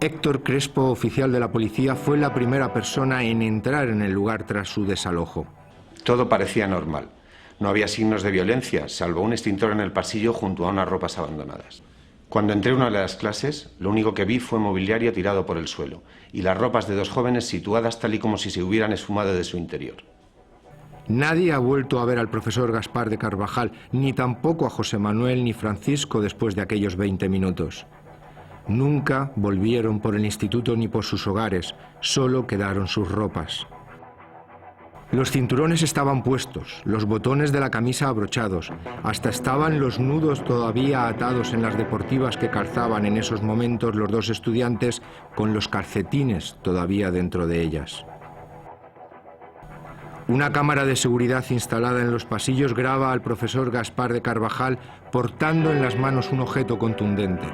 Héctor Crespo, oficial de la policía, fue la primera persona en entrar en el lugar tras su desalojo. Todo parecía normal. No había signos de violencia, salvo un extintor en el pasillo junto a unas ropas abandonadas. Cuando entré a una de las clases, lo único que vi fue mobiliario tirado por el suelo y las ropas de dos jóvenes situadas tal y como si se hubieran esfumado de su interior. Nadie ha vuelto a ver al profesor Gaspar de Carvajal, ni tampoco a José Manuel ni Francisco después de aquellos 20 minutos. Nunca volvieron por el instituto ni por sus hogares, solo quedaron sus ropas. Los cinturones estaban puestos, los botones de la camisa abrochados, hasta estaban los nudos todavía atados en las deportivas que calzaban en esos momentos los dos estudiantes, con los calcetines todavía dentro de ellas. Una cámara de seguridad instalada en los pasillos graba al profesor Gaspar de Carvajal portando en las manos un objeto contundente.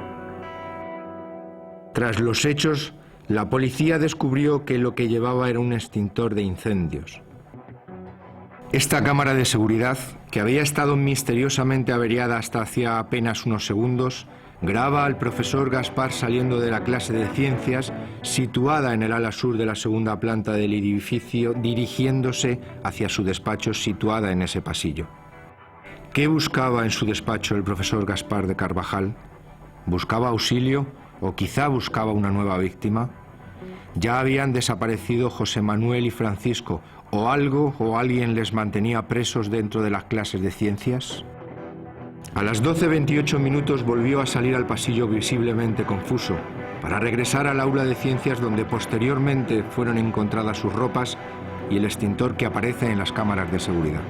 Tras los hechos, la policía descubrió que lo que llevaba era un extintor de incendios. Esta cámara de seguridad, que había estado misteriosamente averiada hasta hacía apenas unos segundos, graba al profesor Gaspar saliendo de la clase de ciencias, situada en el ala sur de la segunda planta del edificio, dirigiéndose hacia su despacho situada en ese pasillo. ¿Qué buscaba en su despacho el profesor Gaspar de Carvajal? ¿Buscaba auxilio o quizá buscaba una nueva víctima? Ya habían desaparecido José Manuel y Francisco, o algo o alguien les mantenía presos dentro de las clases de ciencias. A las 12:28 minutos volvió a salir al pasillo visiblemente confuso, para regresar al aula de ciencias donde posteriormente fueron encontradas sus ropas y el extintor que aparece en las cámaras de seguridad.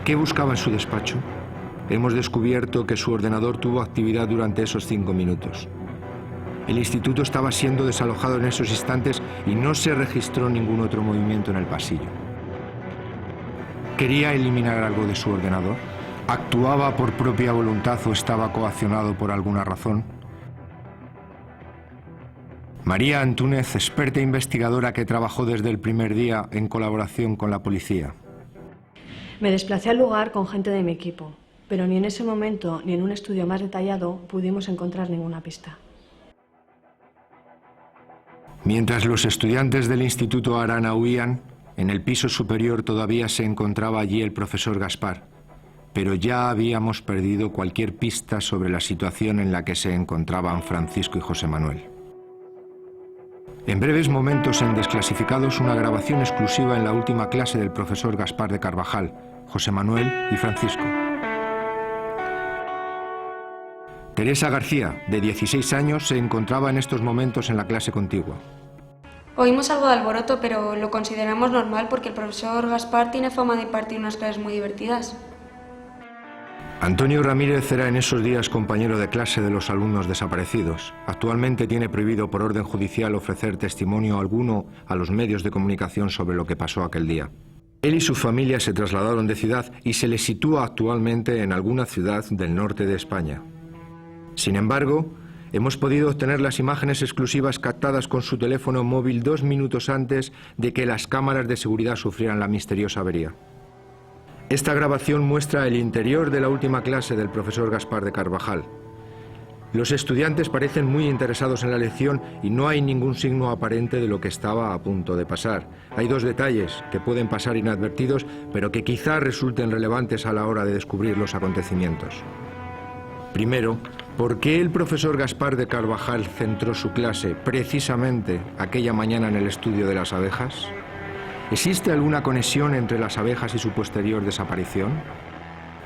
¿Qué buscaba en su despacho? Hemos descubierto que su ordenador tuvo actividad durante esos 5 minutos. El instituto estaba siendo desalojado en esos instantes y no se registró ningún otro movimiento en el pasillo. ¿Quería eliminar algo de su ordenador? ¿Actuaba por propia voluntad o estaba coaccionado por alguna razón? María Antúnez, experta investigadora que trabajó desde el primer día en colaboración con la policía. Me desplacé al lugar con gente de mi equipo, pero ni en ese momento ni en un estudio más detallado pudimos encontrar ninguna pista. Mientras los estudiantes del Instituto Arana huían, en el piso superior todavía se encontraba allí el profesor Gaspar, pero ya habíamos perdido cualquier pista sobre la situación en la que se encontraban Francisco y José Manuel. En breves momentos en Desclasificados, una grabación exclusiva en la última clase del profesor Gaspar de Carvajal, José Manuel y Francisco. Teresa García, de 16 años, se encontraba en estos momentos en la clase contigua. Oímos algo de alboroto, pero lo consideramos normal porque el profesor Gaspar tiene fama de impartir unas clases muy divertidas. Antonio Ramírez era en esos días compañero de clase de los alumnos desaparecidos. Actualmente tiene prohibido por orden judicial ofrecer testimonio alguno a los medios de comunicación sobre lo que pasó aquel día. Él y su familia se trasladaron de ciudad y se les sitúa actualmente en alguna ciudad del norte de España. Sin embargo, hemos podido obtener las imágenes exclusivas captadas con su teléfono móvil 2 minutos antes de que las cámaras de seguridad sufrieran la misteriosa avería. Esta grabación muestra el interior de la última clase del profesor Gaspar de Carvajal. Los estudiantes parecen muy interesados en la lección y no hay ningún signo aparente de lo que estaba a punto de pasar. Hay 2 detalles que pueden pasar inadvertidos, pero que quizá resulten relevantes a la hora de descubrir los acontecimientos. Primero, ¿por qué el profesor Gaspar de Carvajal centró su clase precisamente aquella mañana en el estudio de las abejas? ¿Existe alguna conexión entre las abejas y su posterior desaparición?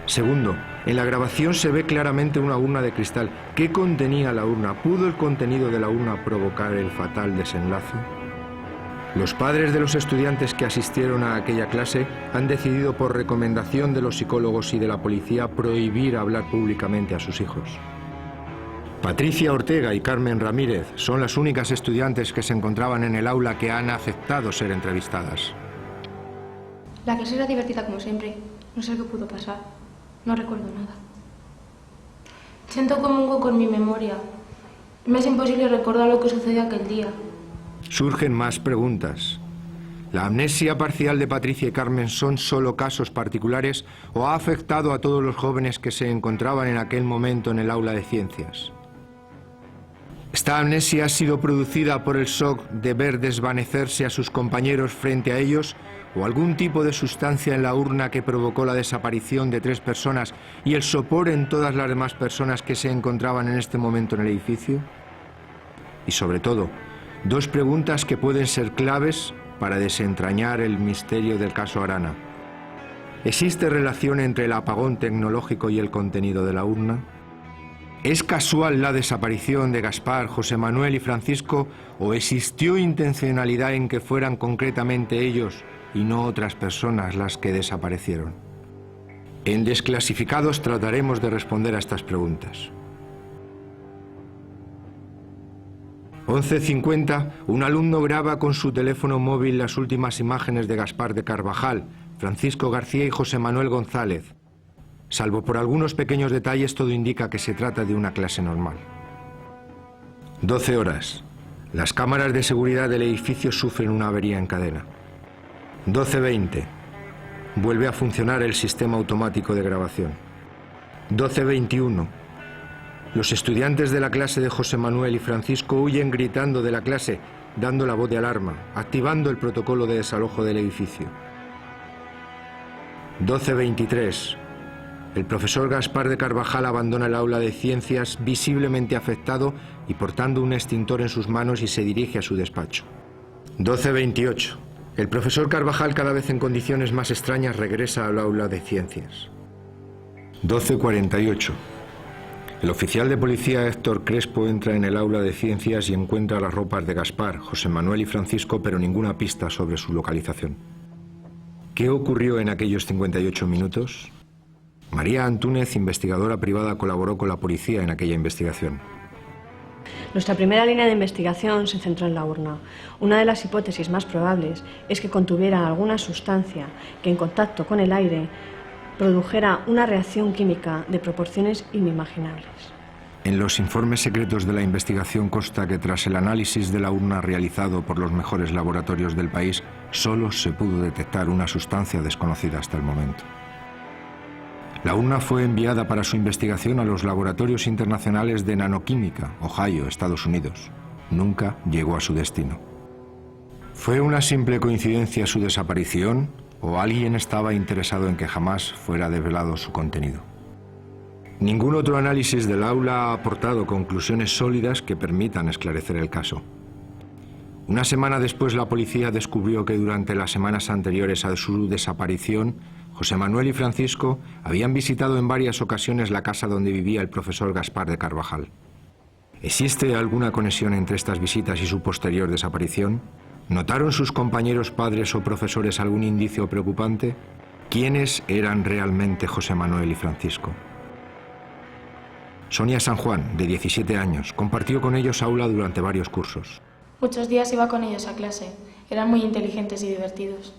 Segundo, en la grabación se ve claramente una urna de cristal. ¿Qué contenía la urna? ¿Pudo el contenido de la urna provocar el fatal desenlace? Los padres de los estudiantes que asistieron a aquella clase han decidido por recomendación de los psicólogos y de la policía prohibir hablar públicamente a sus hijos. Patricia Ortega y Carmen Ramírez son las únicas estudiantes que se encontraban en el aula que han aceptado ser entrevistadas. La clase era divertida como siempre. No sé qué pudo pasar. No recuerdo nada. Siento como un hueco en mi memoria. Me es imposible recordar lo que sucedió aquel día. Surgen más preguntas. ¿La amnesia parcial de Patricia y Carmen son solo casos particulares o ha afectado a todos los jóvenes que se encontraban en aquel momento en el aula de ciencias? Esta amnesia ha sido producida por el shock de ver desvanecerse a sus compañeros frente a ellos o algún tipo de sustancia en la urna que provocó la desaparición de 3 personas y el sopor en todas las demás personas que se encontraban en este momento en el edificio. Y sobre todo, 2 preguntas que pueden ser claves para desentrañar el misterio del caso Arana. ¿Existe relación entre el apagón tecnológico y el contenido de la urna? ¿Es casual la desaparición de Gaspar, José Manuel y Francisco o existió intencionalidad en que fueran concretamente ellos y no otras personas las que desaparecieron? En Desclasificados trataremos de responder a estas preguntas. 11:50, un alumno graba con su teléfono móvil las últimas imágenes de Gaspar de Carvajal, Francisco García y José Manuel González. Salvo por algunos pequeños detalles, todo indica que se trata de una clase normal. 12 horas. Las cámaras de seguridad del edificio sufren una avería en cadena. 12:20. Vuelve a funcionar el sistema automático de grabación. 12:21. Los estudiantes de la clase de José Manuel y Francisco huyen gritando de la clase, dando la voz de alarma, activando el protocolo de desalojo del edificio. 12:23. El profesor Gaspar de Carvajal abandona el aula de ciencias visiblemente afectado y portando un extintor en sus manos y se dirige a su despacho. 12:28. El profesor Carvajal, cada vez en condiciones más extrañas, regresa al aula de ciencias. 12:48. El oficial de policía Héctor Crespo entra en el aula de ciencias y encuentra las ropas de Gaspar, José Manuel y Francisco, pero ninguna pista sobre su localización. ¿Qué ocurrió en aquellos 58 minutos? María Antúnez, investigadora privada, colaboró con la policía en aquella investigación. Nuestra primera línea de investigación se centró en la urna. Una de las hipótesis más probables es que contuviera alguna sustancia que en contacto con el aire produjera una reacción química de proporciones inimaginables. En los informes secretos de la investigación consta que tras el análisis de la urna realizado por los mejores laboratorios del país, solo se pudo detectar una sustancia desconocida hasta el momento. La urna fue enviada para su investigación a los laboratorios internacionales de nanoquímica, Ohio, Estados Unidos. Nunca llegó a su destino. ¿Fue una simple coincidencia su desaparición o alguien estaba interesado en que jamás fuera develado su contenido? Ningún otro análisis del aula ha aportado conclusiones sólidas que permitan esclarecer el caso. Una semana después, la policía descubrió que durante las semanas anteriores a su desaparición, José Manuel y Francisco habían visitado en varias ocasiones la casa donde vivía el profesor Gaspar de Carvajal. ¿Existe alguna conexión entre estas visitas y su posterior desaparición? ¿Notaron sus compañeros padres o profesores algún indicio preocupante? ¿Quiénes eran realmente José Manuel y Francisco? Sonia San Juan, de 17 años, compartió con ellos aula durante varios cursos. Muchos días iba con ellos a clase. Eran muy inteligentes y divertidos.